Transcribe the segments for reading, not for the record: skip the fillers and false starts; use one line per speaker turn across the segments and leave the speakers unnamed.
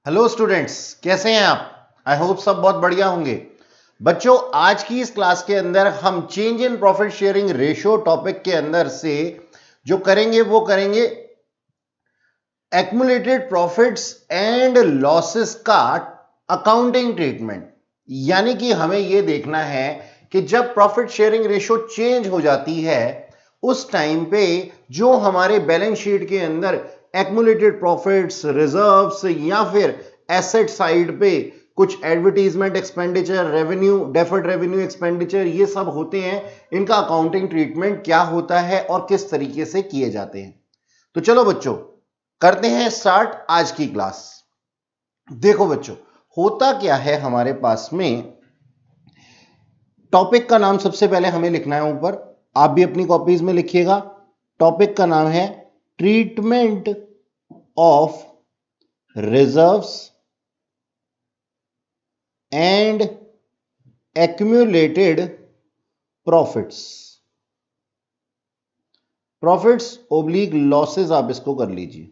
Hello students, कैसे हैं आप? आई होप सब बहुत बढ़िया होंगे। बच्चों, आज की इस क्लास के अंदर हम change in profit sharing ratio topic के अंदर से जो करेंगे वो करेंगे एक्युमुलेटेड प्रॉफिट्स एंड लॉसेस का अकाउंटिंग ट्रीटमेंट। यानी कि हमें यह देखना है कि जब प्रॉफिट शेयरिंग रेशियो चेंज हो जाती है उस टाइम पे जो हमारे बैलेंस शीट के अंदर एक्युमुलेटेड प्रॉफिट्स, रिजर्व्स या फिर एसेट साइड पे कुछ advertisement expenditure, revenue, deferred revenue expenditure, ये सब होते हैं, इनका अकाउंटिंग ट्रीटमेंट क्या होता है और किस तरीके से किए जाते हैं। तो चलो बच्चों, करते हैं स्टार्ट आज की क्लास। देखो बच्चों, होता क्या है हमारे पास में, टॉपिक का नाम सबसे पहले हमें लिखना है ऊपर, आप भी अपनी कॉपीज में लिखिएगा। टॉपिक का नाम है treatment of reserves and accumulated profits. Profits oblique losses आप इसको कर लीजिए,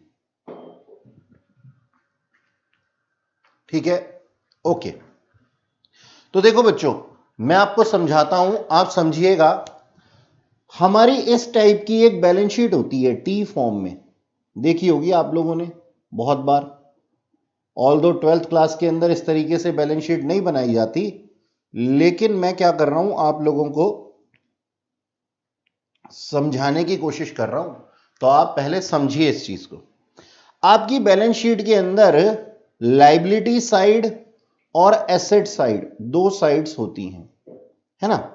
ठीक है? ओके। तो देखो बच्चों, मैं आपको समझाता हूं, आप समझिएगा। हमारी इस टाइप की एक बैलेंस शीट होती है, टी फॉर्म में, देखी होगी आप लोगों ने बहुत बार। ऑल्दो 12th क्लास के अंदर इस तरीके से बैलेंस शीट नहीं बनाई जाती, लेकिन मैं क्या कर रहा हूं, आप लोगों को समझाने की कोशिश कर रहा हूं, तो आप पहले समझिए इस चीज को। आपकी बैलेंस शीट के अंदर लायबिलिटी साइड और एसेट साइड, दो साइड्स होती हैं, है ना?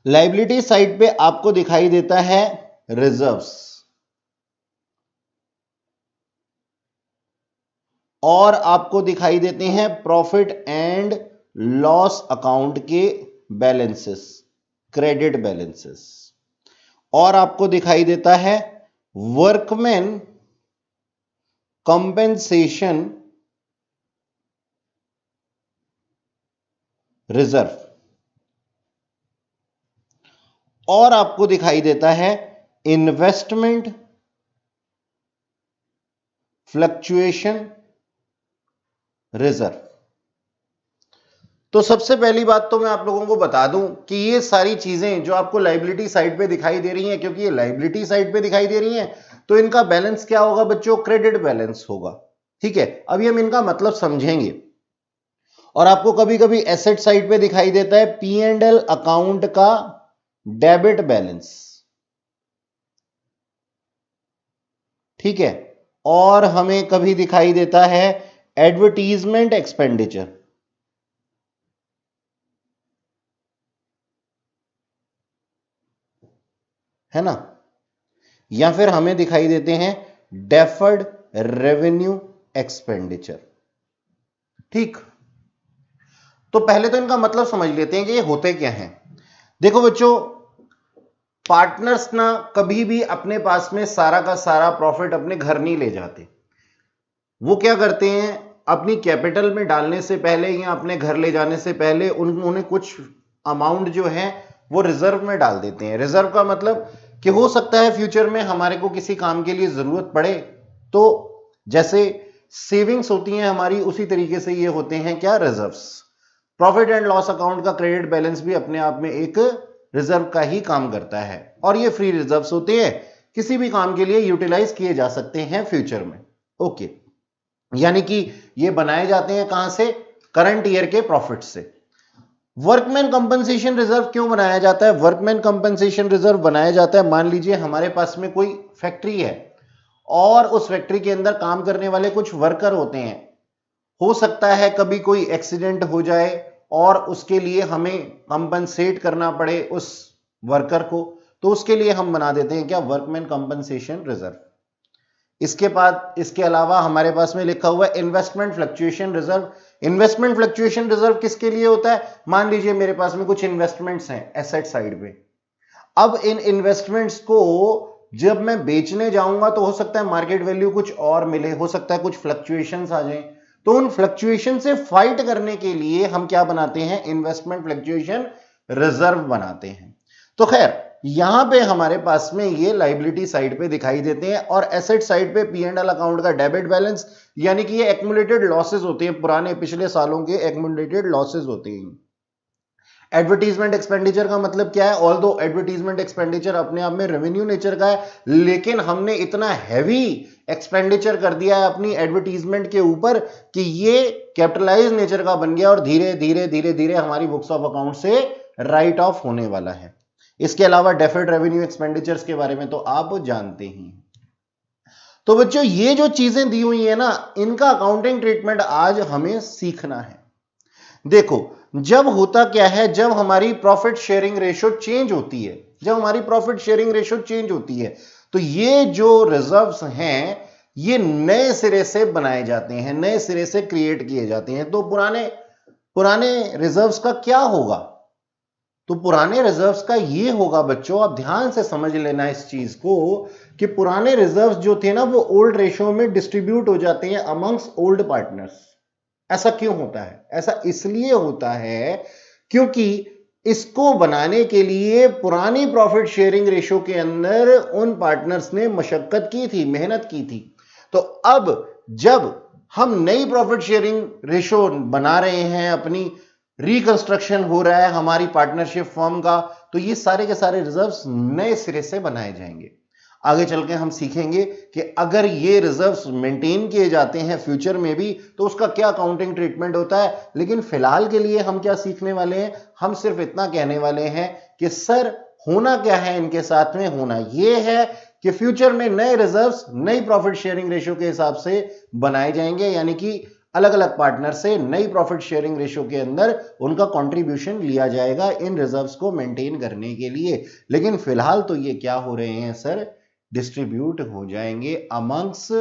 लायबिलिटी साइड पे आपको दिखाई देता है रिजर्व्स और आपको दिखाई देते हैं प्रॉफिट एंड लॉस अकाउंट के बैलेंसेस, क्रेडिट बैलेंसेस, और आपको दिखाई देता है वर्कमैन कंपेंसेशन रिजर्व, और आपको दिखाई देता है इन्वेस्टमेंट फ्लक्चुएशन रिजर्व। तो सबसे पहली बात तो मैं आप लोगों को बता दूं कि ये सारी चीजें जो आपको लायबिलिटी साइड पे दिखाई दे रही हैं, क्योंकि ये लायबिलिटी साइड पे दिखाई दे रही हैं, तो इनका बैलेंस क्या होगा बच्चों? क्रेडिट बैलेंस होगा, ठीक है? अभी हम इनका मतलब समझेंगे। और आपको कभी कभी एसेट साइड पे दिखाई देता है पी एंड एल अकाउंट का डेबिट बैलेंस, ठीक है? और हमें कभी दिखाई देता है एडवर्टीजमेंट एक्सपेंडिचर, है ना? या फिर हमें दिखाई देते हैं डेफर्ड रेवेन्यू एक्सपेंडिचर, ठीक? तो पहले तो इनका मतलब समझ लेते हैं कि ये होते क्या हैं। देखो बच्चों, पार्टनर्स ना कभी भी अपने पास में सारा का सारा प्रॉफिट अपने घर नहीं ले जाते। वो क्या करते हैं, अपनी कैपिटल में डालने से पहले या अपने घर ले जाने से पहले उन्होंने कुछ अमाउंट जो है वो रिजर्व में डाल देते हैं। रिजर्व का मतलब कि हो सकता है फ्यूचर में हमारे को किसी काम के लिए जरूरत पड़े, तो जैसे सेविंग्स होती हैं हमारी, उसी तरीके से ये होते हैं क्या? Reserves. Profit and loss account का क्रेडिट बैलेंस भी अपने आप में एक रिजर्व का ही काम करता है, और ये फ्री रिजर्व्स होते हैं, किसी भी काम के लिए यूटिलाइज किए जा सकते हैं फ्यूचर में। ओके, यानी कि ये बनाए जाते हैं कहां से? करंट ईयर के प्रॉफिट से। वर्कमैन कंपनसेशन रिजर्व क्यों बनाया जाता है? वर्कमैन कंपनसेशन रिजर्व बनाया जाता है, मान लीजिए हमारे पास में कोई फैक्ट्री है और उस फैक्ट्री के अंदर काम करने वाले कुछ वर्कर होते हैं। हो सकता है कभी कोई एक्सीडेंट हो जाए और उसके लिए हमें कंपनसेट करना पड़े उस वर्कर को, तो उसके लिए हम बना देते हैं क्या? Workman compensation reserve. इसके बाद, इसके अलावा हमारे पास में लिखा हुआ है investment fluctuation reserve. Investment fluctuation reserve किसके लिए होता है? मान लीजिए मेरे पास में कुछ इन्वेस्टमेंट्स हैं एसेट साइड पे, अब इन इन्वेस्टमेंट्स को जब मैं बेचने जाऊंगा तो हो सकता है मार्केट वैल्यू कुछ और मिले, हो सकता है कुछ फ्लक्चुएशंस आ जाएं, तो उन फ्लक्चुएशन से फाइट करने के लिए हम क्या बनाते हैं? इन्वेस्टमेंट फ्लक्चुएशन रिजर्व बनाते हैं। तो खैर, यहां पे हमारे पास में ये लाइबिलिटी साइड पे दिखाई देते हैं और एसेट साइड पे P&L अकाउंट का डेबिट बैलेंस, यानी कि ये एक्युमुलेटेड लॉसेस होते हैं, पुराने पिछले सालों के एक्युमुलेटेड लॉसेस होते हैं। एडवर्टीजमेंट एक्सपेंडिचर का मतलब क्या है? ऑल्दो एडवर्टीजमेंट एक्सपेंडिचर अपने आप में रेवेन्यू नेचर का है, लेकिन हमने इतना हैवी एक्सपेंडिचर कर दिया है अपनी एडवर्टीजमेंट के ऊपर कि ये कैपिटलाइज नेचर का बन गया और धीरे धीरे धीरे धीरे हमारी बुक्स ऑफ अकाउंट से राइट ऑफ होने वाला है। इसके अलावा डेफर्ड रेवेन्यू एक्सपेंडिचर्स के बारे में तो आप जानते ही। तो बच्चों ये जो चीजें दी हुई है ना, इनका अकाउंटिंग ट्रीटमेंट आज हमें सीखना है। देखो जब होता क्या है, जब हमारी प्रॉफिट शेयरिंग रेशियो चेंज होती है, जब हमारी प्रॉफिट शेयरिंग रेशियो चेंज होती है तो ये जो रिजर्व्स हैं ये नए सिरे से बनाए जाते हैं, नए सिरे से क्रिएट किए जाते हैं। तो पुराने रिजर्व्स का क्या होगा? तो पुराने रिजर्व्स का ये होगा बच्चों, आप ध्यान से समझ लेना इस चीज को, कि पुराने रिजर्व्स जो थे ना वो ओल्ड रेशियो में डिस्ट्रीब्यूट हो जाते हैं अमंग्स ओल्ड पार्टनर्स। ऐसा क्यों होता है? ऐसा इसलिए होता है क्योंकि इसको बनाने के लिए पुरानी प्रॉफिट शेयरिंग रेशियो के अंदर उन पार्टनर्स ने मशक्कत की थी, मेहनत की थी। तो अब जब हम नई प्रॉफिट शेयरिंग रेशियो बना रहे हैं, अपनी रिकंस्ट्रक्शन हो रहा है हमारी पार्टनरशिप फर्म का, तो ये सारे के सारे रिजर्व्स नए सिरे से बनाए जाएंगे। आगे चल के हम सीखेंगे कि अगर ये रिजर्व्स मेंटेन किए जाते हैं फ्यूचर में भी तो उसका क्या अकाउंटिंग ट्रीटमेंट होता है। लेकिन फिलहाल के लिए हम क्या सीखने वाले हैं? हम सिर्फ इतना कहने वाले हैं कि सर होना क्या है इनके साथ में? होना यह है कि फ्यूचर में नए रिजर्व्स नई प्रॉफिट शेयरिंग रेशियो के हिसाब से बनाए जाएंगे, यानी कि अलग अलग पार्टनर से नई प्रॉफिट शेयरिंग रेशियो के अंदर उनका कंट्रीब्यूशन लिया जाएगा इन रिजर्व्स को मेंटेन करने के लिए। लेकिन फिलहाल तो ये क्या हो रहे हैं सर? डिस्ट्रीब्यूट हो जाएंगे अमंग्स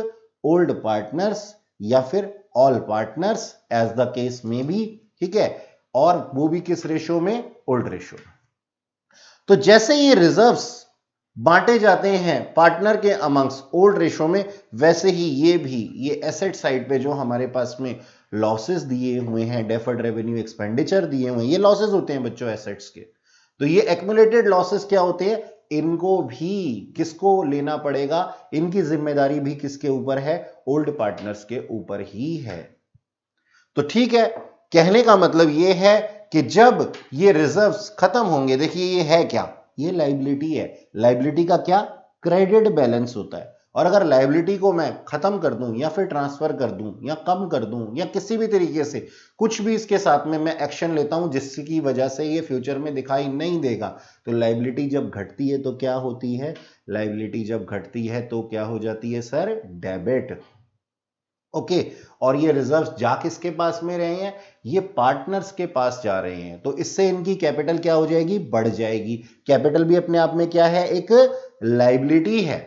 ओल्ड पार्टनर्स या फिर all partners as the case में भी, ठीक है, और वो भी किस रेशियो में? Old ratio. तो जैसे ये रिजर्व्स बांटे जाते हैं पार्टनर के अमंग्स ओल्ड रेशियो में, वैसे ही ये भी, ये एसेट साइड पे जो हमारे पास में लॉसेस दिए हुए हैं, डेफर्ड रेवेन्यू एक्सपेंडिचर दिए हुए हैं, ये लॉसेस होते हैं बच्चों एसेट्स के। तो ये एक्युमुलेटेड लॉसेस क्या होते हैं? इनको भी किसको लेना पड़ेगा? इनकी जिम्मेदारी भी किसके ऊपर है? ओल्ड पार्टनर्स के ऊपर ही है। तो ठीक है, कहने का मतलब ये है कि जब ये रिजर्व्स खत्म होंगे, देखिए ये है क्या? ये लाइबिलिटी है। लाइबिलिटी का क्या? क्रेडिट बैलेंस होता है। और अगर लाइबिलिटी को मैं खत्म कर दूं या फिर ट्रांसफर कर दूं या कम कर दूं या किसी भी तरीके से कुछ भी इसके साथ में मैं एक्शन लेता हूं जिसकी वजह से ये फ्यूचर में दिखाई नहीं देगा, तो लाइबिलिटी जब घटती है तो क्या होती है? लाइबिलिटी जब घटती है तो क्या हो जाती है सर? डेबिट। ओके, और ये रिजर्व्स जा किसके पास में रहे हैं? ये पार्टनर्स के पास जा रहे हैं। तो इससे इनकी कैपिटल क्या हो जाएगी? बढ़ जाएगी। कैपिटल भी अपने आप में क्या है? एक लाइबिलिटी है।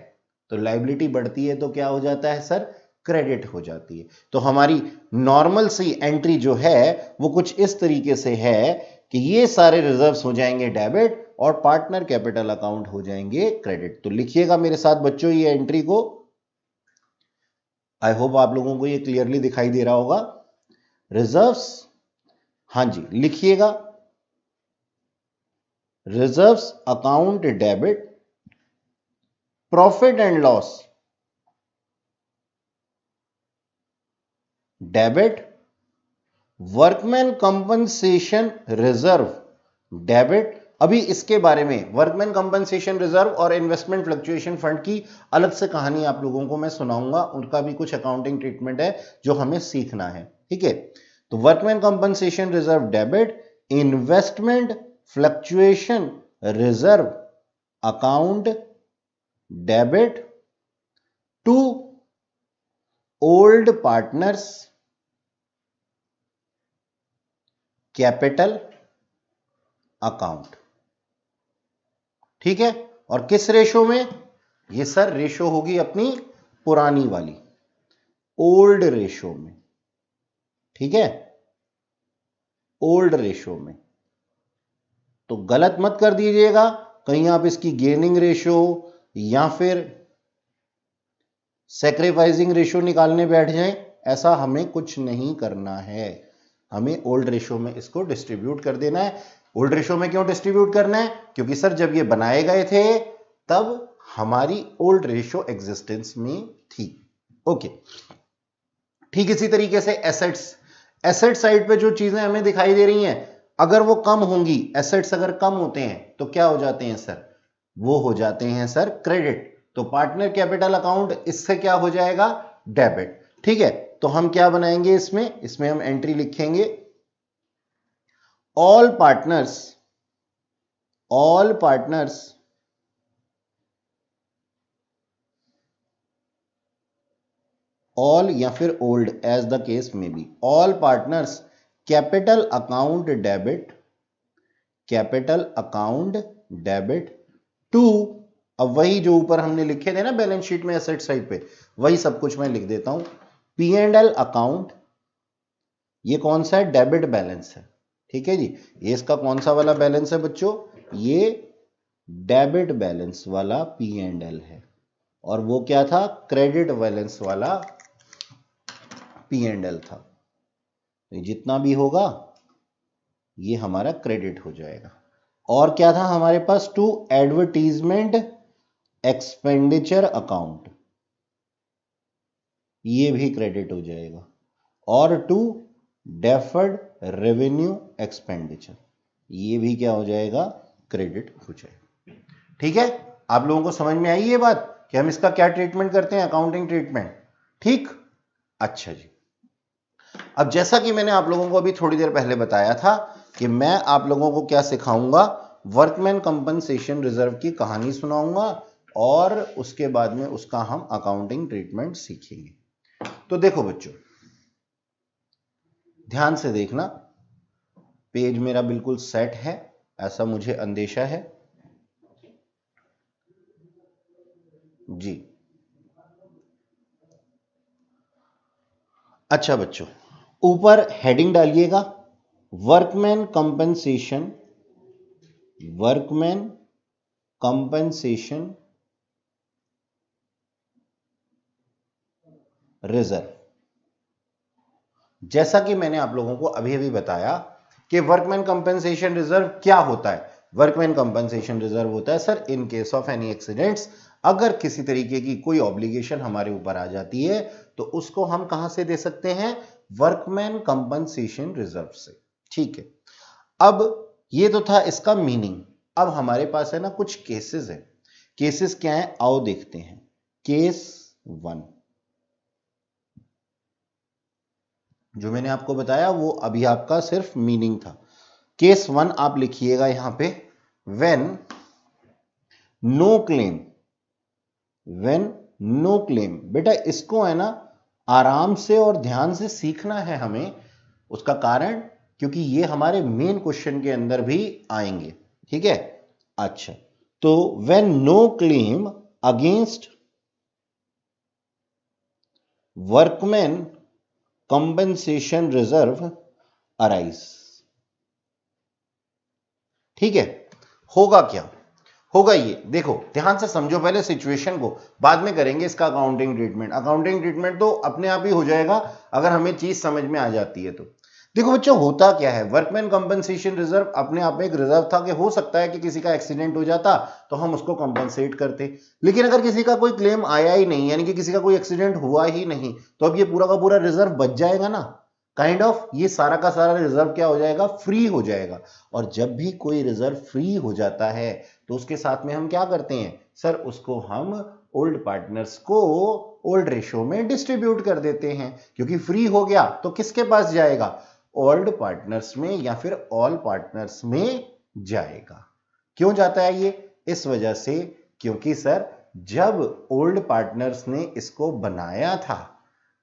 तो लाइबिलिटी बढ़ती है तो क्या हो जाता है सर? क्रेडिट हो जाती है। तो हमारी नॉर्मल सी एंट्री जो है वो कुछ इस तरीके से है कि ये सारे रिजर्व्स हो जाएंगे डेबिट और पार्टनर कैपिटल अकाउंट हो जाएंगे क्रेडिट। तो लिखिएगा मेरे साथ बच्चों ये एंट्री को। आई होप आप लोगों को ये क्लियरली दिखाई दे रहा होगा। रिजर्व्स, हां जी लिखिएगा, reserves account debit, profit and loss debit, workman compensation reserve debit. अभी इसके बारे में वर्कमैन कंपनसेशन रिजर्व और इन्वेस्टमेंट फ्लक्चुएशन फंड की अलग से कहानी आप लोगों को मैं सुनाऊंगा, उनका भी कुछ अकाउंटिंग ट्रीटमेंट है जो हमें सीखना है, ठीक है। तो workman compensation reserve debit, investment fluctuation reserve account debit to old partners capital account, ठीक है। और किस रेशो में? ये सर रेशो होगी अपनी पुरानी वाली ओल्ड रेशो में, ठीक है, ओल्ड रेशो में। तो गलत मत कर दीजिएगा कहीं आप इसकी गेनिंग रेशो या फिर सैक्रिफाइसिंग रेशो निकालने बैठ जाएं, ऐसा हमें कुछ नहीं करना है। हमें ओल्ड रेशो में इसको डिस्ट्रीब्यूट कर देना है। ओल्ड रेशो में क्यों डिस्ट्रीब्यूट करना है? क्योंकि सर जब ये बनाए गए थे तब हमारी ओल्ड रेशो एग्जिस्टेंस में थी। ओके, ठीक इसी तरीके से एसेट्स, एसेट साइड पे जो चीजें हमें दिखाई दे रही हैं, अगर वो कम होंगी, एसेट्स अगर कम होते हैं तो क्या हो जाते हैं सर? वो हो जाते हैं सर क्रेडिट। तो पार्टनर कैपिटल अकाउंट इससे क्या हो जाएगा? डेबिट। ठीक है, तो हम क्या बनाएंगे इसमें हम एंट्री लिखेंगे ऑल पार्टनर्स ऑल या फिर old as the case may be, all partners capital account debit to, अब वही जो ऊपर हमने लिखे थे ना बैलेंस शीट में एसेट साइड पे, वही सब कुछ मैं लिख देता हूं। P&L अकाउंट, ये कौन सा है? डेबिट बैलेंस है। ठीक है जी, ये इसका कौन सा वाला बैलेंस है बच्चों? ये डेबिट बैलेंस वाला P&L है, और वो क्या था? क्रेडिट बैलेंस वाला P&L था। तो जितना भी होगा ये हमारा क्रेडिट हो जाएगा। और क्या था हमारे पास? टू एडवर्टीजमेंट एक्सपेंडिचर अकाउंट, ये भी क्रेडिट हो जाएगा। और टू डेफर्ड रेवेन्यू एक्सपेंडिचर, ये भी क्या हो जाएगा? क्रेडिट हो जाएगा। ठीक है, आप लोगों को समझ में आई ये बात कि हम इसका क्या ट्रीटमेंट करते हैं? Accounting treatment. ठीक, अच्छा जी। अब जैसा कि मैंने आप लोगों को अभी थोड़ी देर पहले बताया था कि मैं आप लोगों को क्या सिखाऊंगा? वर्कमैन कंपनसेशन रिजर्व की कहानी सुनाऊंगा, और उसके बाद में उसका हम अकाउंटिंग ट्रीटमेंट सीखेंगे। तो देखो बच्चों, ध्यान से देखना, पेज मेरा बिल्कुल सेट है ऐसा मुझे अंदेशा है जी। अच्छा बच्चों, ऊपर हेडिंग डालिएगा वर्कमैन कंपनसेशन रिजर्व। जैसा कि मैंने आप लोगों को अभी अभी बताया कि वर्कमैन कंपनसेशन रिजर्व क्या होता है? वर्कमैन कंपनसेशन रिजर्व होता है sir in case of any accidents, अगर किसी तरीके की कोई ऑब्लिगेशन हमारे ऊपर आ जाती है तो उसको हम कहां से दे सकते हैं? वर्कमैन कंपनसेशन रिजर्व से। ठीक है, अब ये तो था इसका मीनिंग। अब हमारे पास है ना कुछ केसेस है। केसेस क्या है? आओ देखते हैं। केस 1 जो मैंने आपको बताया वो अभी आपका सिर्फ मीनिंग था। केस 1 आप लिखिएगा यहां पे, व्हेन नो क्लेम। बेटा इसको है ना आराम से और ध्यान से सीखना है हमें। उसका कारण, क्योंकि ये हमारे मेन क्वेश्चन के अंदर भी आएंगे। ठीक है, अच्छा, तो when no claim against workman compensation reserve arise. ठीक है, होगा क्या? होगा ये, देखो ध्यान से समझो पहले सिचुएशन को, बाद में करेंगे इसका अकाउंटिंग ट्रीटमेंट। अकाउंटिंग ट्रीटमेंट तो अपने आप ही हो जाएगा अगर हमें चीज समझ में आ जाती है तो। देखो बच्चों, होता क्या है? वर्कमैन कंपनसेशन रिजर्व अपने आप में एक रिजर्व था कि हो सकता है कि किसी का एक्सीडेंट हो जाता तो हम उसको कंपनसेट करते, लेकिन अगर किसी का कोई क्लेम आया ही नहीं, यानी कि किसी का कोई एक्सीडेंट हुआ ही नहीं, तो अब ये पूरा का पूरा रिजर्व बच जाएगा ना, काइंड ऑफ ये सारा का सारा रिजर्व क्या हो जाएगा? फ्री हो जाएगा। और जब भी कोई रिजर्व फ्री हो जाता है तो उसके साथ में हम क्या करते हैं सर? उसको हम ओल्ड पार्टनर्स को ओल्ड रेशो में डिस्ट्रीब्यूट कर देते हैं, क्योंकि फ्री हो गया तो किसके पास जाएगा? ओल्ड पार्टनर्स में या फिर ऑल पार्टनर्स में जाएगा। क्यों जाता है ये? इस वजह से क्योंकि सर जब ओल्ड पार्टनर्स ने इसको बनाया था,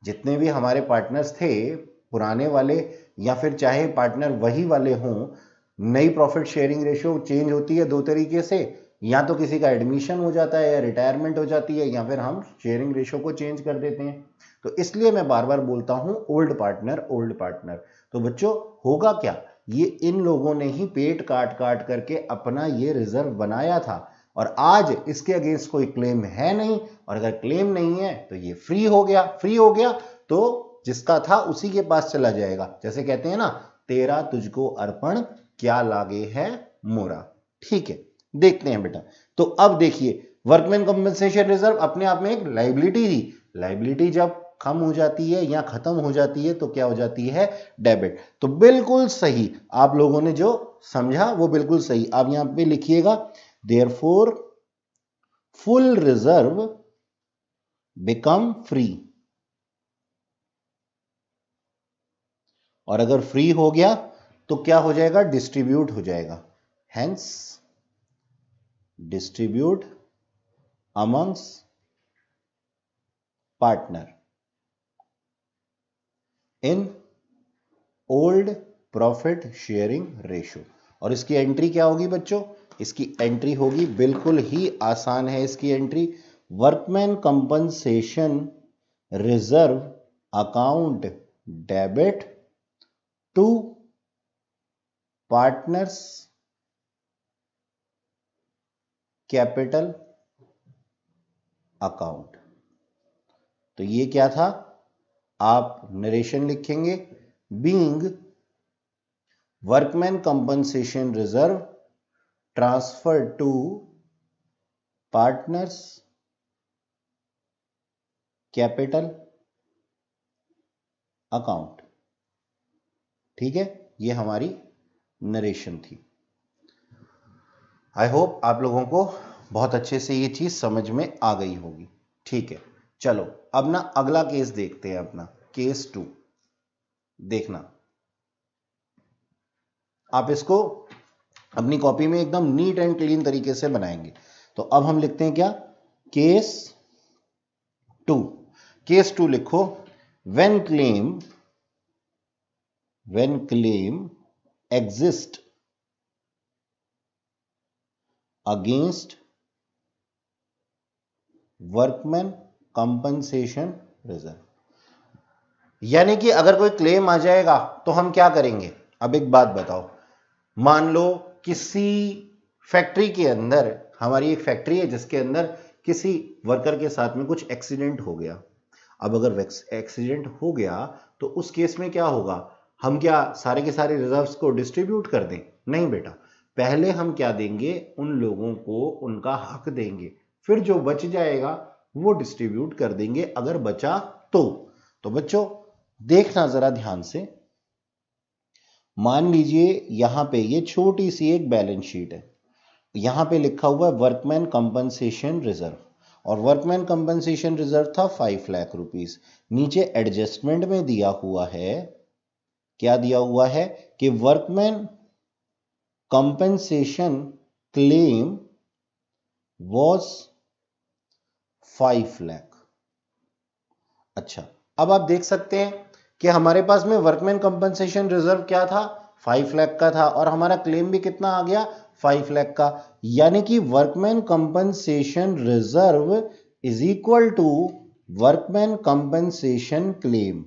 जितने भी हमारे पार्टनर्स थे पुराने वाले या फिर चाहे पार्टनर वही वाले हों, नई प्रॉफिट शेयरिंग रेशियो चेंज होती है दो तरीके से, या तो किसी का एडमिशन हो जाता है या रिटायरमेंट हो जाती है, या फिर हम शेयरिंग रेशियो को चेंज कर देते हैं। तो इसलिए मैं बार बार बोलता हूं ओल्ड पार्टनर। तो बच्चों होगा क्या? ये इन लोगों ने ही पेट काट काट करके अपना ये रिजर्व बनाया था, और आज इसके अगेंस्ट कोई क्लेम है नहीं, और अगर क्लेम नहीं है तो ये फ्री हो गया तो जिसका था उसी के पास चला जाएगा। जैसे कहते हैं ना, तेरा तुझको अर्पण क्या लागे है मोरा। ठीक है, देखते हैं बेटा। तो अब देखिए, वर्कमैन कंपनसेशन रिजर्व अपने आप में एक लायबिलिटी थी। लायबिलिटी जब कम हो जाती है या खत्म हो जाती है तो क्या हो जाती है, डेबिट। तो बिल्कुल सही, आप लोगों ने जो समझा वो बिल्कुल सही। आप यहां पे लिखिएगा, therefore full reserve become free. और अगर फ्री हो गया तो क्या हो जाएगा, डिस्ट्रीब्यूट हो जाएगा। Hence distribute amongst partner in old profit sharing ratio. और इसकी एंट्री क्या होगी बच्चों, इसकी एंट्री होगी, बिल्कुल ही आसान है इसकी entry, workman compensation reserve account debit to partners capital account. तो ये क्या था, आप नरेशन लिखेंगे, being workman compensation reserve transfer to partners capital account. ठीक है, ये हमारी नरेशन थी। आई होप आप लोगों को बहुत अच्छे से ये चीज समझ में आ गई होगी। ठीक है, चलो अब ना अगला केस देखते हैं, अपना केस 2। देखना, आप इसको अपनी कॉपी में एकदम नीट एंड क्लीन तरीके से बनाएंगे। तो अब हम लिखते हैं क्या, केस 2। केस 2 लिखो, when claim exist against workman compensation reserve. यानी कि अगर कोई क्लेम आ जाएगा तो हम क्या करेंगे। अब एक बात बताओ, मान लो किसी फैक्ट्री के अंदर, हमारी एक फैक्ट्री है जिसके अंदर किसी वर्कर के साथ में कुछ एक्सीडेंट हो गया। अब अगर एक्सीडेंट हो गया तो उस केस में क्या होगा, हम क्या सारे के सारे रिजर्व्स को डिस्ट्रीब्यूट कर दें, नहीं बेटा। पहले हम क्या देंगे, उन लोगों को उनका हक देंगे, फिर जो बच जाएगा वो डिस्ट्रीब्यूट कर देंगे अगर बचा तो बच्चों देखना जरा ध्यान से, मान लीजिए यहां पे ये छोटी सी एक बैलेंस शीट है, यहां पे लिखा हुआ है वर्कमैन कंपनसेशन रिजर्व, और वर्कमैन कंपनसेशन रिजर्व था 5 लाख रुपीस। नीचे एडजस्टमेंट में दिया हुआ है, क्या दिया हुआ है कि workman compensation claim was 5 lakh. अच्छा, अब आप देख सकते हैं कि हमारे पास में वर्कमैन कंपनसेशन रिजर्व क्या था, 5 लाख का था, और हमारा क्लेम भी कितना आ गया, 5 लाख का। यानी कि workman compensation reserve is equal to workman compensation claim.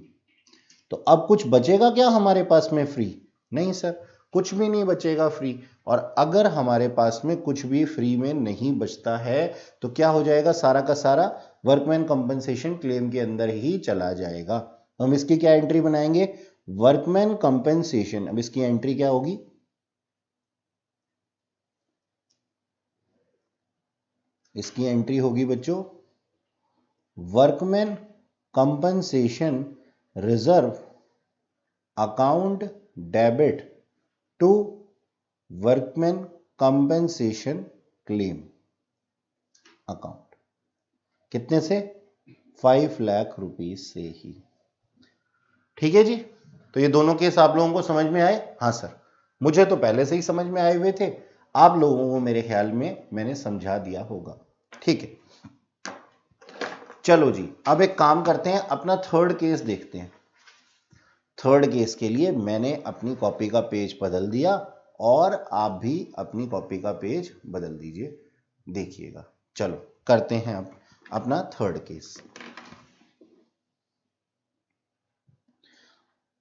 तो अब कुछ बचेगा क्या हमारे पास में फ्री, नहीं सर, कुछ भी नहीं बचेगा फ्री। और अगर हमारे पास में कुछ भी फ्री में नहीं बचता है तो क्या हो जाएगा, सारा का सारा वर्कमैन कंपनसेशन क्लेम के अंदर ही चला जाएगा। हम इसकी क्या एंट्री बनाएंगे, वर्कमैन कंपनसेशन। अब इसकी एंट्री क्या होगी, इसकी एंट्री होगी बच्चों, workman compensation reserve account debit to workman compensation claim account. कितने से, 5 लाख रुपीस से ही। ठीक है जी, तो ये दोनों केस आप लोगों को समझ में आए। हाँ सर, मुझे तो पहले से ही समझ में आए हुए थे, आप लोगों को मेरे ख्याल में मैंने समझा दिया होगा। ठीक है, चलो जी, अब एक काम करते हैं, अपना थर्ड केस देखते हैं। थर्ड केस के लिए मैंने अपनी कॉपी का पेज बदल दिया, और आप भी अपनी कॉपी का पेज बदल दीजिए, देखिएगा। चलो करते हैं अब अपना थर्ड केस।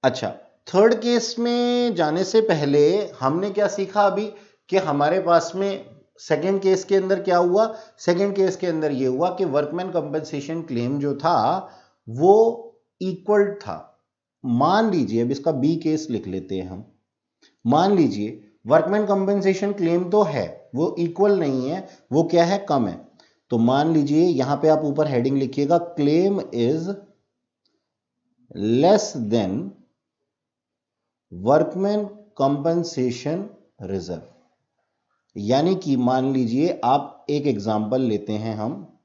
अच्छा, थर्ड केस में जाने से पहले हमने क्या सीखा अभी, कि हमारे पास में सेकेंड केस के अंदर क्या हुआ, सेकेंड केस के अंदर ये हुआ कि वर्कमैन कंपनसेशन क्लेम जो था वो इक्वल था। मान लीजिए, अब इसका बी केस लिख लेते हैं हम, मान लीजिए वर्कमैन कंपनसेशन क्लेम तो है, वो इक्वल नहीं है, वो क्या है, कम है। तो मान लीजिए यहां पे आप ऊपर हेडिंग लिखिएगा, claim is less than workman compensation reserve. यानी कि मान लीजिए आप एक एग्जांपल लेते हैं, हम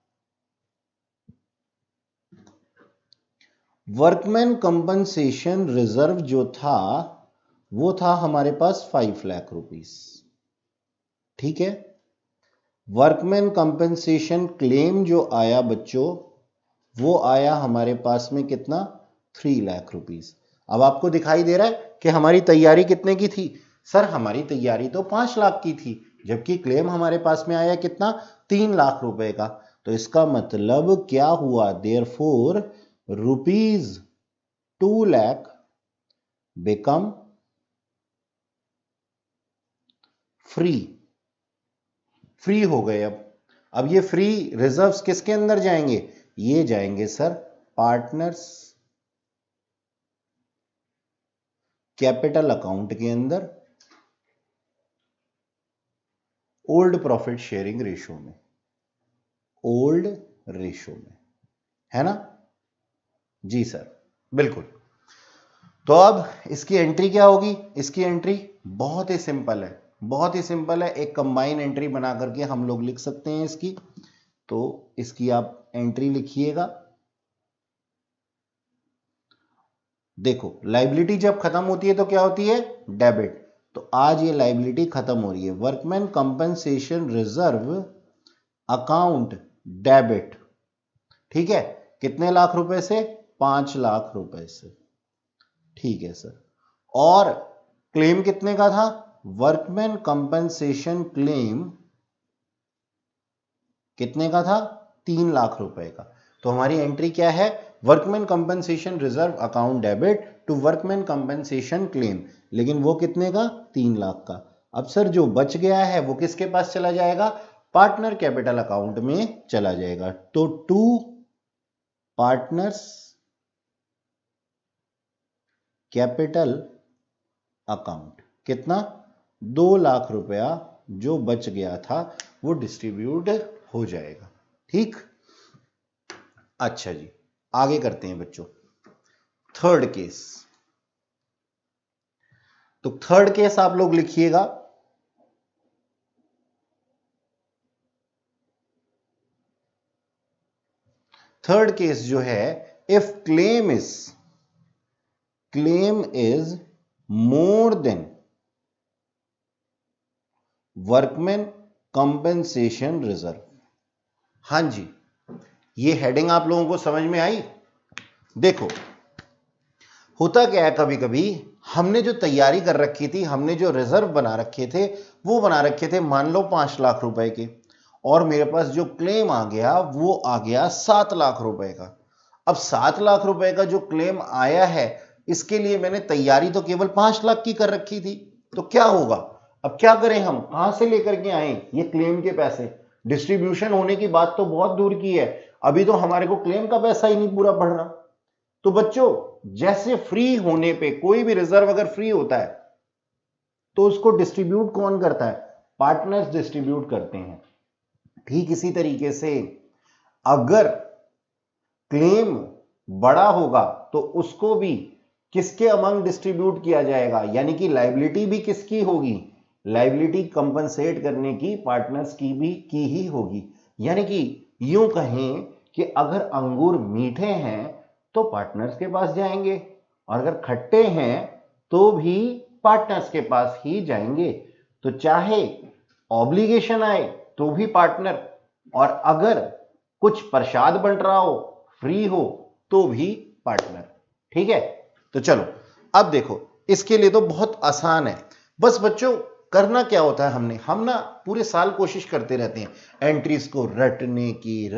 वर्कमैन कंपनसेशन रिजर्व जो था वो था हमारे पास 5 लाख रुपीस, ठीक है। वर्कमैन कंपनसेशन क्लेम जो आया बच्चों, वो आया हमारे पास में कितना, 3 लाख रुपीस। अब आपको दिखाई दे रहा है कि हमारी तैयारी कितने की थी, सर हमारी तैयारी तो 5 लाख की थी, जबकि क्लेम हमारे पास में आया कितना, 3 लाख रुपए का। तो इसका मतलब क्या हुआ, therefore rupees 2 lakh become free हो गए। अब ये फ्री रिजर्व्स किसके अंदर जाएंगे, ये जाएंगे सर पार्टनर्स कैपिटल अकाउंट के अंदर, ओल्ड प्रॉफिट शेयरिंग रेशो में, ओल्ड रेशो में, है ना जी सर, बिल्कुल। तो अब इसकी एंट्री क्या होगी, इसकी एंट्री बहुत ही सिंपल है, बहुत ही सिंपल है। एक कंबाइन एंट्री बना करके हम लोग लिख सकते हैं इसकी। तो इसकी आप एंट्री लिखिएगा। देखो लाइबिलिटी जब खत्म होती है तो क्या होती है, डेबिट। तो आज ये लाइबिलिटी खत्म हो रही है, workman compensation reserve account debit, ठीक है। कितने लाख रुपए से, 5 लाख रुपए से, ठीक है सर। और क्लेम कितने का था, वर्कमैन कंपनसेशन क्लेम कितने का था, 3 लाख रुपए का। तो हमारी एंट्री क्या है, workman compensation reserve account debit to workman compensation claim, लेकिन वो कितने का, 3 लाख का। अब सर जो बच गया है वो किसके पास चला जाएगा, पार्टनर कैपिटल अकाउंट में चला जाएगा। तो टू पार्टनर्स कैपिटल अकाउंट, कितना, 2 लाख रुपया जो बच गया था वो डिस्ट्रीब्यूट हो जाएगा, ठीक। अच्छा जी, आगे करते हैं बच्चों, थर्ड केस। तो थर्ड केस आप लोग लिखिएगा, थर्ड केस जो है, if claim is more than workman compensation reserve. हां जी, ये हेडिंग आप लोगों को समझ में आई। देखो होता क्या है, कभी कभी हमने जो तैयारी कर रखी थी, हमने जो रिजर्व बना रखे थे, वो बना रखे थे मान लो 5 लाख रुपए के, और मेरे पास जो क्लेम आ गया वो आ गया 7 लाख रुपए का। अब 7 लाख रुपए का जो क्लेम आया है, इसके लिए मैंने तैयारी तो केवल 5 लाख की कर रखी थी। तो क्या होगा, अब क्या करें, हम कहां से लेकर के आए ये क्लेम के पैसे, डिस्ट्रीब्यूशन होने की बात तो बहुत दूर की है, अभी तो हमारे को क्लेम का पैसा ही नहीं पूरा बढ़ रहा। तो बच्चों जैसे फ्री होने पे कोई भी रिजर्व अगर फ्री होता है तो उसको डिस्ट्रीब्यूट कौन करता है, पार्टनर्स डिस्ट्रीब्यूट करते हैं। ठीक इसी तरीके से अगर क्लेम बड़ा होगा तो उसको भी किसके अमंग डिस्ट्रीब्यूट किया जाएगा, यानी कि लायबिलिटी भी किसकी होगी, लायबिलिटी कंपनसेट करने की पार्टनर्स की ही होगी। यानी कि यूं कहें कि अगर अंगूर मीठे हैं तो पार्टनर्स के पास जाएंगे, और अगर खट्टे हैं तो भी पार्टनर्स के पास ही जाएंगे। तो चाहे ऑब्लिगेशन आए तो भी पार्टनर, और अगर कुछ प्रसाद बंट रहा हो, फ्री हो, तो भी पार्टनर। ठीक है, तो चलो अब देखो, इसके लिए तो बहुत आसान है। बस बच्चों करना क्या होता है, हम ना पूरे साल कोशिश करते रहते हैं एंट्रीज को रटने की।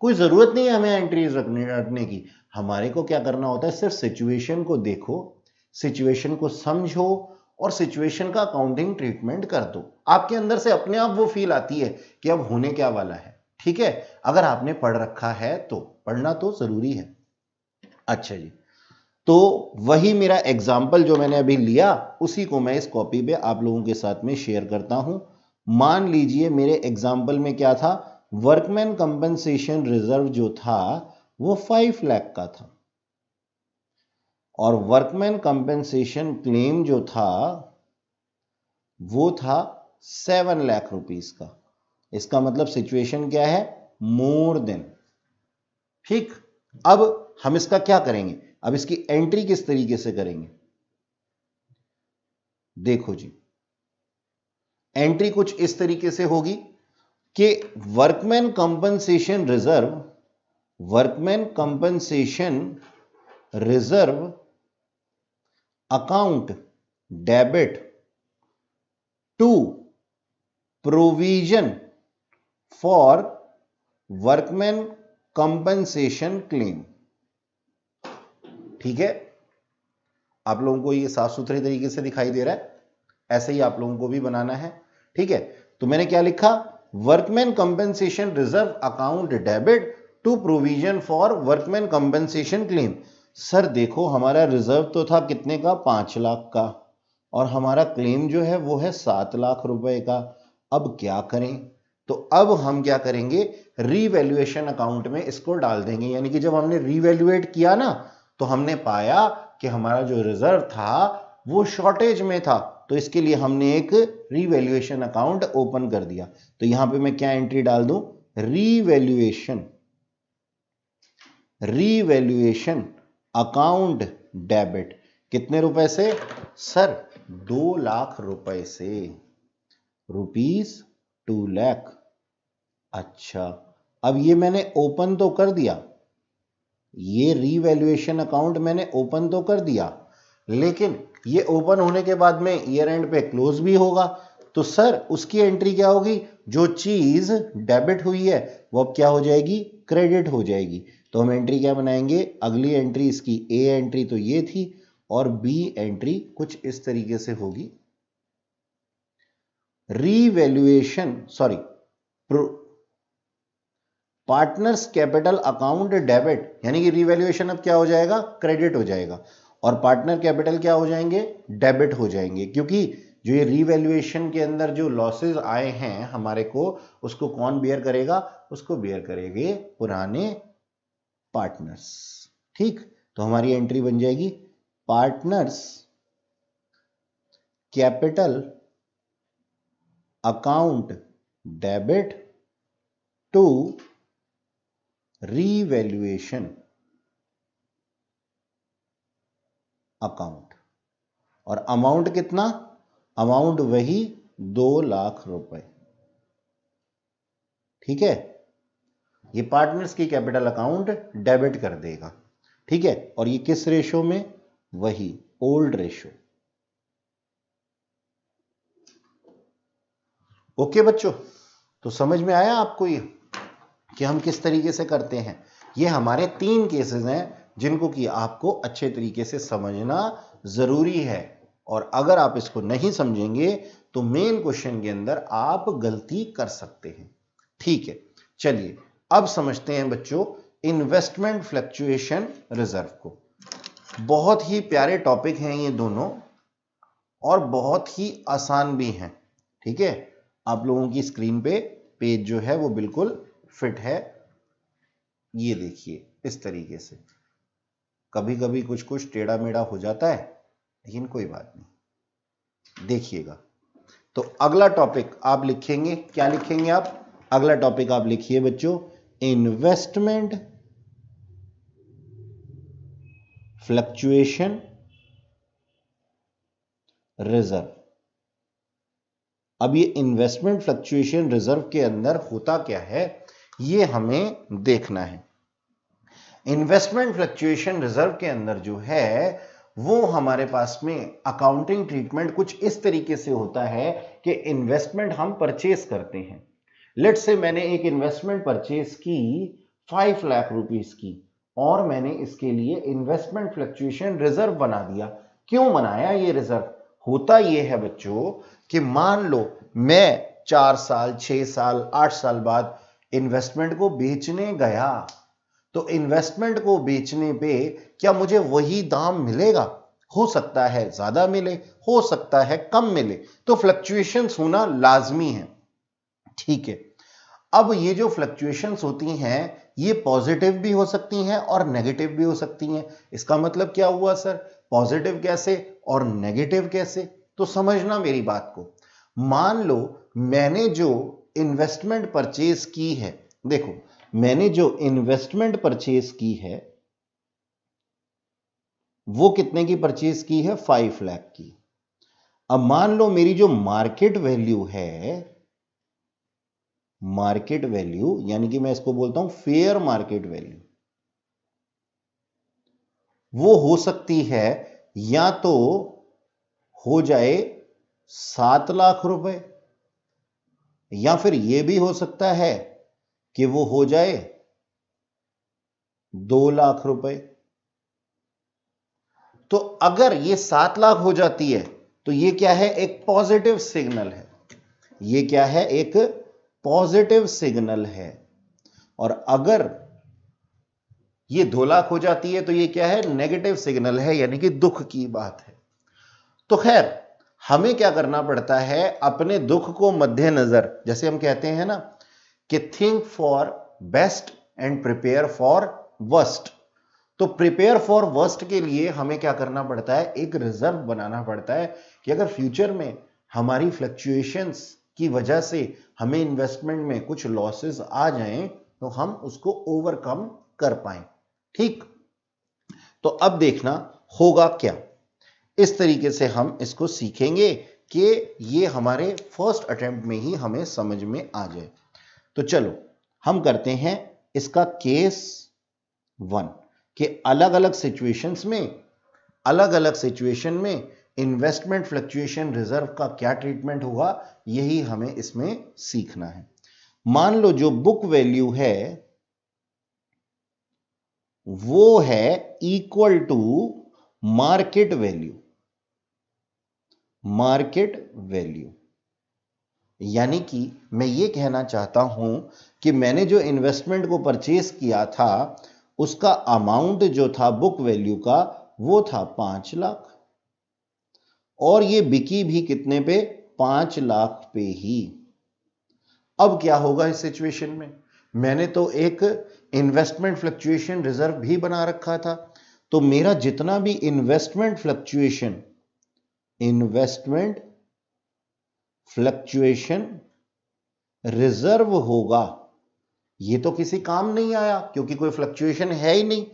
कोई जरूरत नहीं है हमें एंट्रीज रटने की। हमारे को क्या करना होता है, सिर्फ सिचुएशन को देखो, सिचुएशन को समझो और सिचुएशन का अकाउंटिंग ट्रीटमेंट कर दो। आपके अंदर से अपने आप वो फील आती है कि अब होने क्या वाला है। ठीक है, अगर आपने पढ़ रखा है तो, पढ़ना तो जरूरी है। अच्छा जी, तो वही मेरा एग्जाम्पल जो मैंने अभी लिया उसी को मैं इस कॉपी पे आप लोगों के साथ में शेयर करता हूं। मान लीजिए मेरे एग्जाम्पल में क्या था, वर्कमैन कंपनसेशन रिजर्व जो था वो 5 लाख का था और वर्कमैन कंपनसेशन क्लेम जो था वो था 7 लाख रुपीस का। इसका मतलब सिचुएशन क्या है, मोर देन। ठीक, अब हम इसका क्या करेंगे, अब इसकी एंट्री किस तरीके से करेंगे, देखो जी, एंट्री कुछ इस तरीके से होगी कि workman compensation reserve account debit to provision for workman compensation claim. ठीक है, आप लोगों को ये साफ सुथरे तरीके से दिखाई दे रहा है, ऐसे ही आप लोगों को भी बनाना है। ठीक है, तो मैंने क्या लिखा, workman compensation reserve account debit to provision for workman compensation claim. Sir देखो हमारा रिजर्व तो था कितने का, 5 लाख का, और हमारा क्लेम जो है वो है 7 लाख रुपए का। अब क्या करें, तो अब हम क्या करेंगे, रीवैल्यूएशन अकाउंट में इसको डाल देंगे। यानी कि जब हमने रीवैल्यूएट किया ना तो हमने पाया कि हमारा जो रिजर्व था वो शॉर्टेज में था, तो इसके लिए हमने एक रीवैल्यूएशन अकाउंट ओपन कर दिया। तो यहां पे मैं क्या एंट्री डाल दूं, रीवैल्यूएशन अकाउंट डेबिट। कितने रुपए से, सर 2 लाख रुपए से, रुपीस 2 लाख। अच्छा, अब ये मैंने ओपन तो कर दिया, ये रीवैल्यूएशन अकाउंट मैंने ओपन तो कर दिया, लेकिन ये ओपन होने के बाद में ईयर एंड पे क्लोज भी होगा। तो सर उसकी एंट्री क्या होगी, जो चीज डेबिट हुई है वो अब क्या हो जाएगी, क्रेडिट हो जाएगी। तो हम एंट्री क्या बनाएंगे, अगली एंट्री इसकी ए एंट्री तो ये थी और बी एंट्री कुछ इस तरीके से होगी, पार्टनर्स कैपिटल अकाउंट डेबिट, यानी कि रीवैल्यूएशन अब क्या हो जाएगा, क्रेडिट हो जाएगा, और पार्टनर कैपिटल क्या हो जाएंगे, डेबिट हो जाएंगे। क्योंकि जो ये रीवैल्यूएशन के अंदर जो लॉसेस आए हैं हमारे को, उसको कौन बियर करेगा, उसको बियर करेंगे पुराने पार्टनर्स। ठीक, तो हमारी एंट्री बन जाएगी partners capital account debit to revaluation account, और अमाउंट कितना, अमाउंट वही 2 लाख रुपए। ठीक है, ये पार्टनर्स की कैपिटल अकाउंट डेबिट कर देगा। ठीक है, और ये किस रेशो में, वही ओल्ड रेशो। ओके बच्चों, तो समझ में आया आपको ये कि हम किस तरीके से करते हैं। ये हमारे 3 केसेस हैं जिनको कि आपको अच्छे तरीके से समझना जरूरी है, और अगर आप इसको नहीं समझेंगे तो मेन क्वेश्चन के अंदर आप गलती कर सकते हैं। ठीक है, चलिए अब समझते हैं बच्चों इन्वेस्टमेंट फ्लक्चुएशन रिजर्व को। बहुत ही प्यारे टॉपिक हैं ये दोनों, और बहुत ही आसान भी हैं। ठीक है, आप लोगों की स्क्रीन पे पेज जो है वो बिल्कुल फिट है, ये देखिए इस तरीके से। कभी कभी कुछ कुछ टेढ़ा मेढ़ा हो जाता है, लेकिन कोई बात नहीं, देखिएगा। तो अगला टॉपिक आप लिखेंगे, क्या लिखेंगे आप, अगला टॉपिक आप लिखिए बच्चों, इन्वेस्टमेंट फ्लक्चुएशन रिजर्व। अब ये इन्वेस्टमेंट फ्लक्चुएशन रिजर्व के अंदर होता क्या है, ये हमें देखना है। इन्वेस्टमेंट फ्लक्चुएशन रिजर्व के अंदर जो है वो हमारे पास में अकाउंटिंग ट्रीटमेंट कुछ इस तरीके से होता है कि इन्वेस्टमेंट हम परचेस करते हैं। लेट्स से मैंने एक इन्वेस्टमेंट परचेस की 5 लाख रुपीस की, और मैंने इसके लिए इन्वेस्टमेंट फ्लक्चुएशन रिजर्व बना दिया। क्यों बनाया ये रिजर्व, होता ये है बच्चों कि मान लो मैं 4 साल 6 साल 8 साल बाद इन्वेस्टमेंट को बेचने गया, तो इन्वेस्टमेंट को बेचने पे क्या मुझे वही दाम मिलेगा? हो सकता है ज्यादा मिले, हो सकता है कम मिले, तो फ्लक्चुएशंस होना लाजमी है। ठीक है, अब ये जो फ्लक्चुएशंस होती हैं ये पॉजिटिव भी हो सकती हैं और नेगेटिव भी हो सकती हैं। इसका मतलब क्या हुआ सर, पॉजिटिव कैसे और नेगेटिव कैसे? तो समझना मेरी बात को। मान लो मैंने जो इन्वेस्टमेंट परचेज की है, देखो मैंने जो इन्वेस्टमेंट परचेज की है वो कितने की परचेज की है? 5 लाख की। अब मान लो मेरी जो मार्केट वैल्यू है, मार्केट वैल्यू यानी कि मैं इसको बोलता हूं फेयर मार्केट वैल्यू, वो हो सकती है या तो हो जाए 7 लाख रुपए, या फिर यह भी हो सकता है कि वो हो जाए 2 लाख रुपए। तो अगर ये 7 लाख हो जाती है तो ये क्या है? एक पॉजिटिव सिग्नल है। ये क्या है? एक पॉजिटिव सिग्नल है। और अगर ये 2 लाख हो जाती है तो ये क्या है? नेगेटिव सिग्नल है, यानी कि दुख की बात है। तो खैर हमें क्या करना पड़ता है? अपने दुख को मद्देनजर, जैसे हम कहते हैं ना कि think for best and prepare for worst, तो प्रिपेयर फॉर वर्स्ट के लिए हमें क्या करना पड़ता है? एक रिजर्व बनाना पड़ता है कि अगर फ्यूचर में हमारी फ्लक्चुएशंस की वजह से हमें इन्वेस्टमेंट में कुछ लॉसेस आ जाएं तो हम उसको ओवरकम कर पाएं। ठीक, तो अब देखना होगा क्या, इस तरीके से हम इसको सीखेंगे कि ये हमारे फर्स्ट अटेम्प्ट में ही हमें समझ में आ जाए। तो चलो हम करते हैं इसका केस 1 कि अलग अलग सिचुएशंस में, अलग अलग सिचुएशन में इन्वेस्टमेंट फ्लक्चुएशन रिजर्व का क्या ट्रीटमेंट होगा, यही हमें इसमें सीखना है। मान लो जो बुक वैल्यू है वो है equal to market value, market value यानी कि मैं ये कहना चाहता हूं कि मैंने जो इन्वेस्टमेंट को परचेज किया था उसका अमाउंट जो था बुक वैल्यू का वो था 5 लाख, और ये बिकी भी कितने पे? 5 लाख पे ही। अब क्या होगा इस सिचुएशन में? मैंने तो एक इन्वेस्टमेंट फ्लक्चुएशन रिजर्व भी बना रखा था, तो मेरा जितना भी इन्वेस्टमेंट फ्लक्चुएशन रिजर्व होगा ये तो किसी काम नहीं आया, क्योंकि कोई फ्लक्चुएशन है ही नहीं।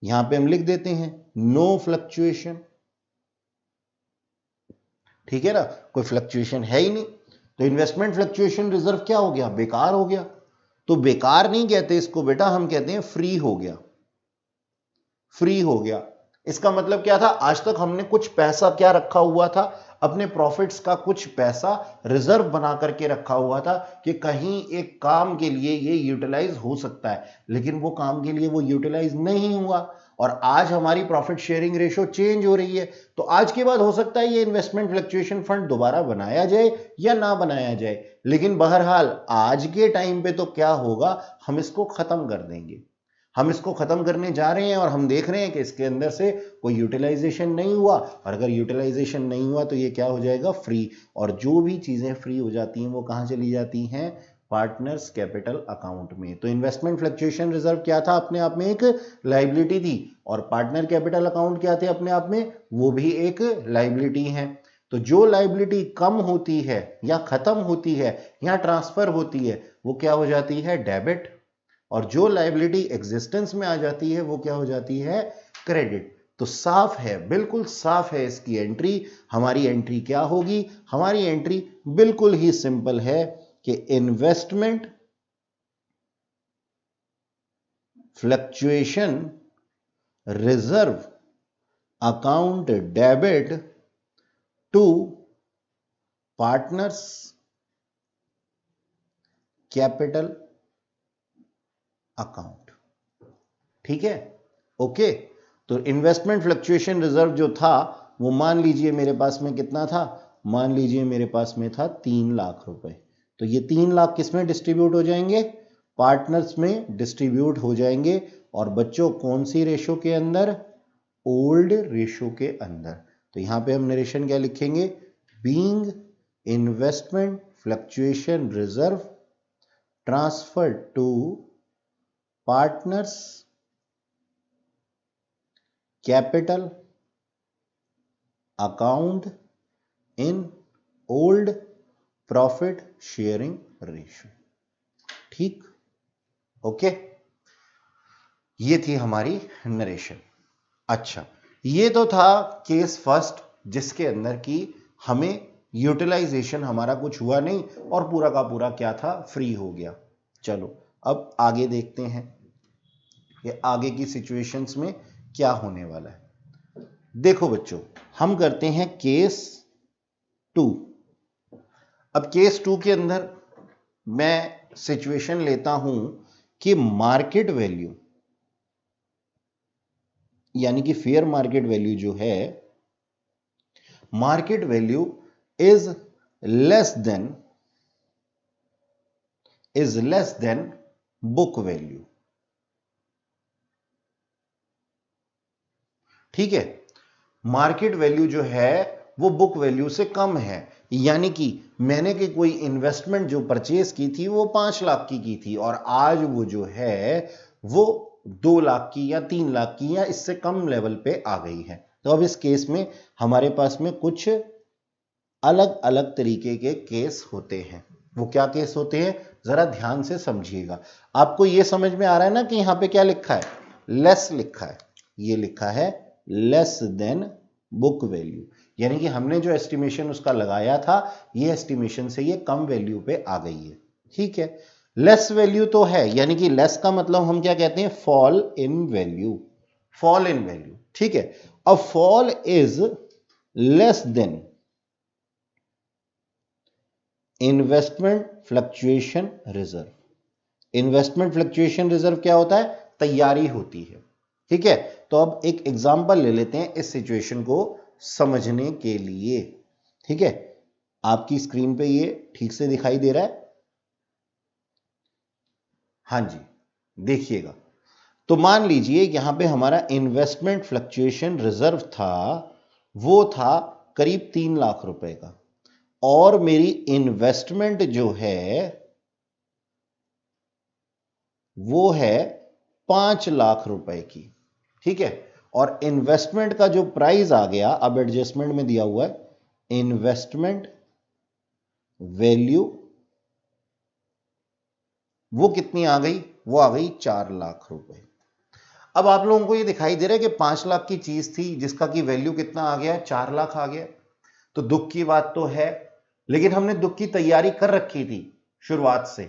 यहां पे हम लिख देते हैं नो फ्लक्चुएशन। ठीक है ना, कोई फ्लक्चुएशन है ही नहीं, तो इन्वेस्टमेंट फ्लक्चुएशन रिजर्व क्या हो गया? बेकार हो गया। तो बेकार नहीं कहते इसको बेटा, हम कहते हैं फ्री हो गया, फ्री हो गया। इसका मतलब क्या था? आज तक हमने कुछ पैसा क्या रखा हुआ था? अपने प्रॉफिट्स का कुछ पैसा रिजर्व बना करके रखा हुआ था कि कहीं एक काम के लिए ये यूटिलाइज हो सकता है, लेकिन वो काम के लिए वो यूटिलाइज नहीं हुआ, और आज हमारी प्रॉफिट शेयरिंग रेशो चेंज हो रही है। तो आज के बाद हो सकता है ये इन्वेस्टमेंट फ्लक्चुएशन फंड दोबारा बनाया जाए या ना बनाया जाए, लेकिन बहरहाल आज के टाइम पे तो क्या होगा? हम इसको खत्म कर देंगे। हम इसको खत्म करने जा रहे हैं और हम देख रहे हैं कि इसके अंदर से कोई यूटिलाइजेशन नहीं हुआ, और अगर यूटिलाइजेशन नहीं हुआ तो ये क्या हो जाएगा? फ्री। और जो भी चीजें फ्री हो जाती हैं वो कहां चली जाती हैं? पार्टनर्स कैपिटल अकाउंट में। तो इन्वेस्टमेंट फ्लक्चुएशन रिजर्व क्या था? अपने आप में एक लायबिलिटी थी, और पार्टनर कैपिटल अकाउंट क्या थे? अपने आप में वो भी एक लायबिलिटी है। तो जो लायबिलिटी कम होती है या खत्म होती है या ट्रांसफर होती है वो क्या हो जाती है? डेबिट। और जो लायबिलिटी एग्जिस्टेंस में आ जाती है वो क्या हो जाती है? क्रेडिट। तो साफ है, बिल्कुल साफ है इसकी एंट्री। हमारी एंट्री क्या होगी? हमारी एंट्री बिल्कुल ही सिंपल है कि investment fluctuation reserve account debit to partners capital account. ठीक है, ओके। तो इन्वेस्टमेंट फ्लक्चुएशन रिजर्व जो था वो मान लीजिए मेरे पास में कितना था? मान लीजिए मेरे पास में था 3 लाख रुपए। तो ये 3 लाख किसमें डिस्ट्रीब्यूट हो जाएंगे? पार्टनर्स में डिस्ट्रीब्यूट हो जाएंगे। और बच्चों कौन सी रेशो के अंदर? ओल्ड रेशो के अंदर। तो यहां पे हम नरेशन क्या लिखेंगे? Being investment fluctuation reserve transfer to partners capital account in old profit sharing ratio. ठीक, ओके, ये थी हमारी नरेशन। अच्छा, ये तो था केस फर्स्ट, जिसके अंदर की हमें यूटिलाइजेशन हमारा कुछ हुआ नहीं और पूरा का पूरा क्या था? फ्री हो गया। चलो अब आगे देखते हैं कि आगे की सिचुएशंस में क्या होने वाला है। देखो बच्चों, हम करते हैं केस 2। अब केस 2 के अंदर मैं सिचुएशन लेता हूं कि मार्केट वैल्यू यानी कि फेयर मार्केट वैल्यू जो है, market value is less than book value. ठीक है, मार्केट वैल्यू जो है वो बुक वैल्यू से कम है। यानी कि मैंने कि कोई इन्वेस्टमेंट जो परचेज की थी वो 5 लाख की थी और आज वो जो है वो 2 लाख की या 3 लाख की या इससे कम लेवल पे आ गई है। तो अब इस केस में हमारे पास में कुछ अलग अलग तरीके के केस होते हैं। वो क्या केस होते हैं जरा ध्यान से समझिएगा। आपको ये समझ में आ रहा है ना कि यहां पे क्या लिखा है? लेस लिखा है। ये लिखा है लेस देन बुक वैल्यू, यानी कि हमने जो एस्टिमेशन उसका लगाया था, ये एस्टिमेशन से ये कम वैल्यू पे आ गई है। ठीक है, लेस वैल्यू तो है, यानी कि लेस का मतलब हम क्या कहते हैं? Fall in value. Fall in value, ठीक है। अब fall is less than investment fluctuation reserve. Investment fluctuation reserve क्या होता है? तैयारी होती है। ठीक है, तो अब एक एग्जांपल ले लेते हैं इस सिचुएशन को समझने के लिए। ठीक है, आपकी स्क्रीन पे ये ठीक से दिखाई दे रहा है? हां जी, देखिएगा। तो मान लीजिए यहां पे हमारा इन्वेस्टमेंट फ्लक्चुएशन रिजर्व था, वो था करीब 3 लाख रुपए का, और मेरी इन्वेस्टमेंट जो है वो है 5 लाख रुपए की। ठीक है, और इन्वेस्टमेंट का जो प्राइस आ गया, अब एडजस्टमेंट में दिया हुआ है इन्वेस्टमेंट वैल्यू, वो कितनी आ गई? वो आ गई 4 लाख रुपए। अब आप लोगों को ये दिखाई दे रहा है कि 5 लाख की चीज थी जिसका की वैल्यू कितना आ गया? 4 लाख आ गया। तो दुख की बात तो है, लेकिन हमने दुख की तैयारी कर रखी थी शुरुआत से।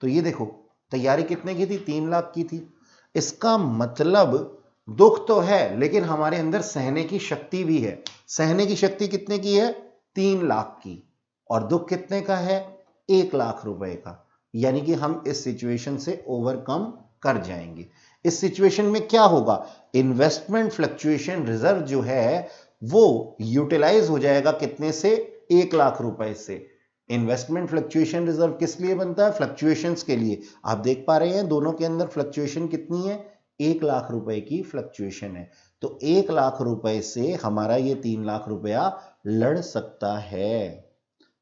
तो ये देखो, तैयारी कितने की थी? 3 लाख की थी। इसका मतलब दुख तो है, लेकिन हमारे अंदर सहने की शक्ति भी है। सहने की शक्ति कितने की है? 3 लाख की। और दुख कितने का है? 1 लाख रुपए का। यानी कि हम इस सिचुएशन से ओवरकम कर जाएंगे। इस सिचुएशन में क्या होगा? इन्वेस्टमेंट फ्लक्चुएशन रिजर्व जो है वो यूटिलाइज हो जाएगा कितने से? 1 लाख रुपए से। इन्वेस्टमेंट फ्लक्चुएशन रिजर्व किस लिए बनता है? फ्लक्चुएशंस के लिए। आप देख पा रहे हैं दोनों के अंदर फ्लक्चुएशन कितनी है? 1 लाख रुपए की फ्लक्चुएशन है। तो 1 लाख रुपए से हमारा ये 3 लाख रुपया लड़ सकता है।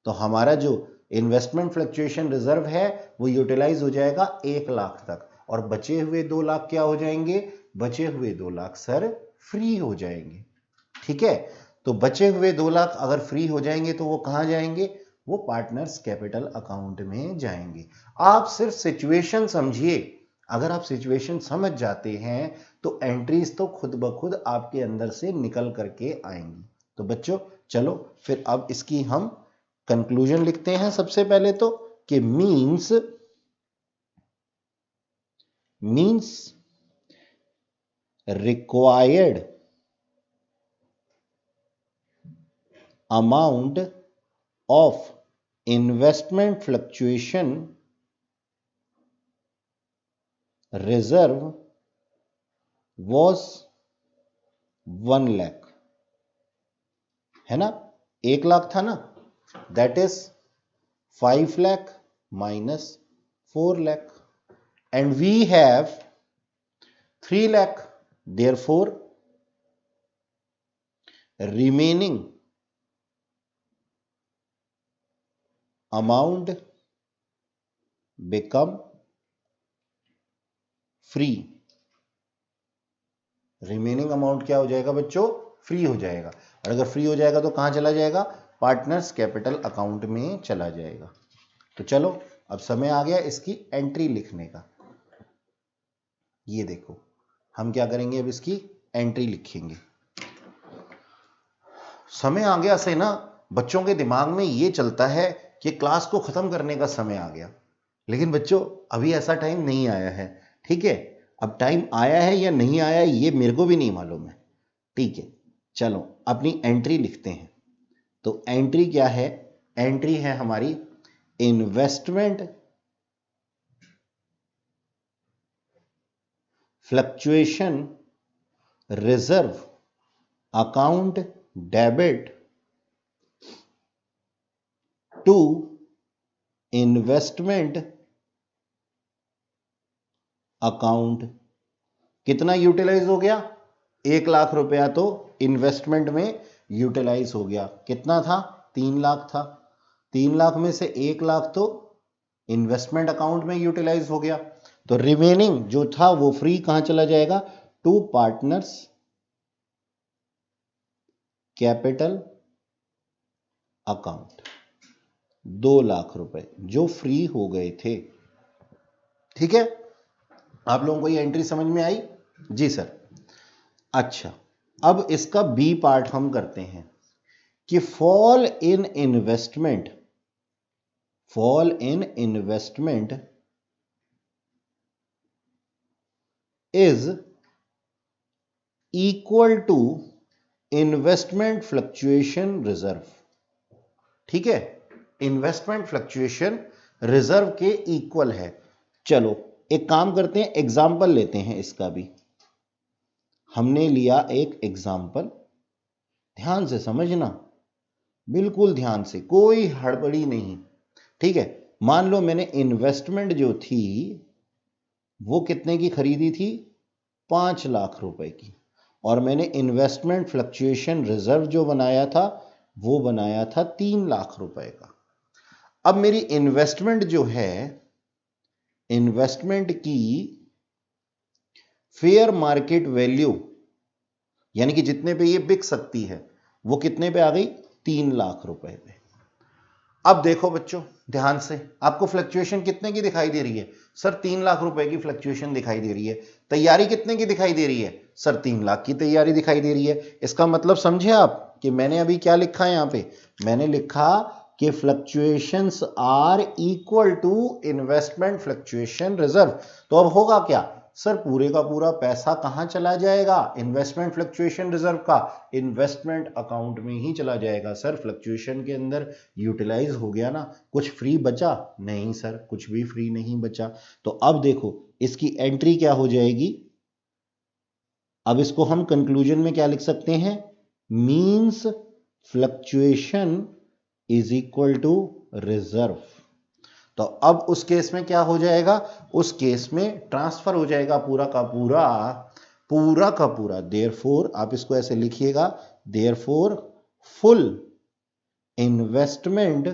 तो हमारा जो इन्वेस्टमेंट फ्लक्चुएशन रिजर्व है वो यूटिलाइज हो जाएगा 1 लाख तक, और बचे हुए 2 लाख क्या हो जाएंगे? बचे हुए 2 लाख सर फ्री हो जाएंगे। ठीक है, तो बचे हुए 2 लाख अगर फ्री हो जाएंगे तो वो कहां जाएंगे? वो पार्टनर्स कैपिटल अकाउंट में जाएंगे। आप सिर्फ सिचुएशन समझिए। अगर आप सिचुएशन समझ जाते हैं तो एंट्रीज तो खुद ब खुद आपके अंदर से निकल करके आएंगी। तो बच्चों चलो फिर अब इसकी हम कंक्लूजन लिखते हैं। सबसे पहले तो कि means required amount of investment fluctuation reserve was 1 lakh, है ना? 1 लाख था ना, that is 5 lakh minus 4 lakh. and we have 3 lakh. Therefore, remaining amount become free. Remaining amount क्या हो जाएगा बच्चों? फ्री हो जाएगा. और अगर फ्री हो जाएगा तो कहां चला जाएगा? पार्टनर्स कैपिटल अकाउंट में चला जाएगा. तो चलो अब समय आ गया इसकी एंट्री लिखने का. ये देखो हम क्या करेंगे, अब इसकी एंट्री लिखेंगे. समय आ गया से ना बच्चों के दिमाग में ये चलता है कि क्लास को खत्म करने का समय आ गया. लेकिन बच्चों अभी ऐसा टाइम नहीं आया है. ठीक है, अब टाइम आया है या नहीं आया ये मेरे को भी नहीं मालूम है. ठीक है, चलो अपनी एंट्री लिखते हैं. तो एंट्री क्या है? एंट्री है हमारी investment fluctuation reserve account debit to investment account. कितना यूटिलाइज हो गया? 1 लाख रुपया तो इन्वेस्टमेंट में यूटिलाइज हो गया. कितना था? 3 लाख था. 3 लाख में से 1 लाख तो इन्वेस्टमेंट अकाउंट में यूटिलाइज हो गया. तो रिमेनिंग जो था वो फ्री कहां चला जाएगा? To partners capital account. 2 lakh रुपए जो फ्री हो गए थे. ठीक है, आप लोगों को ये एंट्री समझ में आई? जी सर. अच्छा, अब इसका बी पार्ट हम करते हैं कि fall in investment is equal to investment fluctuation reserve. ठीक है, इन्वेस्टमेंट फ्लक्चुएशन रिजर्व के इक्वल है. चलो एक काम करते हैं, एग्जाम्पल लेते हैं इसका भी. हमने लिया एक एग्जाम्पल, ध्यान से समझना, बिल्कुल ध्यान से, कोई हड़बड़ी नहीं. ठीक है, मान लो मैंने इन्वेस्टमेंट जो थी वो कितने की खरीदी थी? 5 लाख रुपए की. और मैंने इन्वेस्टमेंट फ्लक्चुएशन रिजर्व जो बनाया था वो बनाया था 3 लाख रुपए का. अब मेरी इन्वेस्टमेंट जो है, इन्वेस्टमेंट की फेयर मार्केट वैल्यू यानी कि जितने पे ये बिक सकती है वो कितने पे आ गई? 3 लाख रुपए पे. अब देखो बच्चों ध्यान से, आपको फ्लक्चुएशन कितने की दिखाई दे रही है? सर 3 लाख रुपए की फ्लक्चुएशन दिखाई दे रही है. तैयारी कितने की दिखाई दे रही है? सर 3 लाख की तैयारी दिखाई दे रही है. इसका मतलब समझे आप कि मैंने अभी क्या लिखा है यहां पे? मैंने लिखा कि fluctuations are equal to investment fluctuation reserve. तो अब होगा क्या? सर पूरे का पूरा पैसा कहां चला जाएगा? इन्वेस्टमेंट फ्लक्चुएशन रिजर्व का इन्वेस्टमेंट अकाउंट में ही चला जाएगा. सर फ्लक्चुएशन के अंदर यूटिलाइज हो गया ना, कुछ फ्री बचा? नहीं सर, कुछ भी फ्री नहीं बचा. तो अब देखो इसकी एंट्री क्या हो जाएगी? अब इसको हम कंक्लूजन में क्या लिख सकते हैं? Means fluctuation is equal to reserve. तो अब उस केस में क्या हो जाएगा? उस केस में ट्रांसफर हो जाएगा पूरा का पूरा. देयरफॉर आप इसको ऐसे लिखिएगा, therefore full investment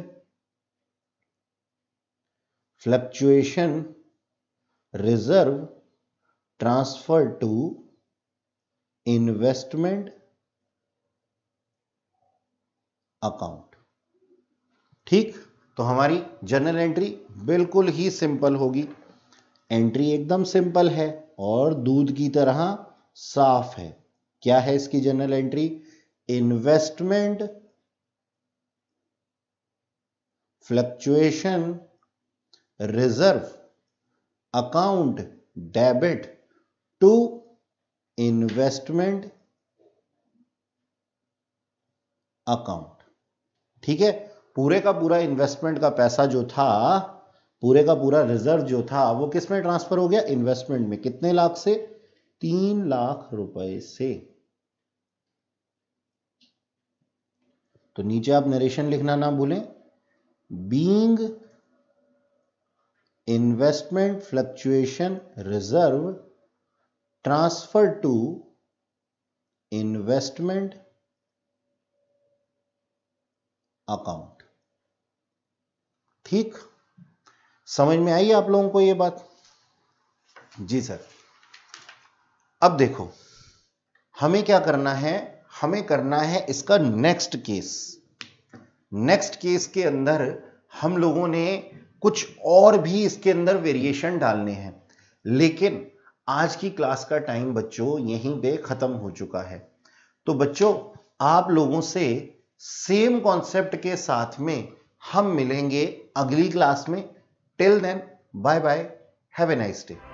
fluctuation reserve transfer to investment account. ठीक, तो हमारी जर्नल एंट्री बिल्कुल ही सिंपल होगी. एंट्री एकदम सिंपल है और दूध की तरह साफ है. क्या है इसकी journal entry? Investment fluctuation reserve account debit to investment account. ठीक है, पूरे का पूरा इन्वेस्टमेंट का पैसा जो था, पूरे का पूरा रिजर्व जो था वो किस में ट्रांसफर हो गया? इन्वेस्टमेंट में. कितने लाख से? 3 लाख रुपए से. तो नीचे आप नरेशन लिखना ना भूलें. Being investment fluctuation reserve transfer to investment account. ठीक, समझ में आई आप लोगों को ये बात? जी सर। अब देखो हमें क्या करना है, हमें करना है इसका नेक्स्ट केस। नेक्स्ट केस के अंदर हम लोगों ने कुछ और भी इसके अंदर वेरिएशन डालने हैं, लेकिन आज की क्लास का टाइम बच्चों यहीं पे खत्म हो चुका है। तो बच्चों आप लोगों से सेम कॉन्सेप्ट के साथ में हम मिलेंगे अगली क्लास में। Till then bye bye, have a nice day.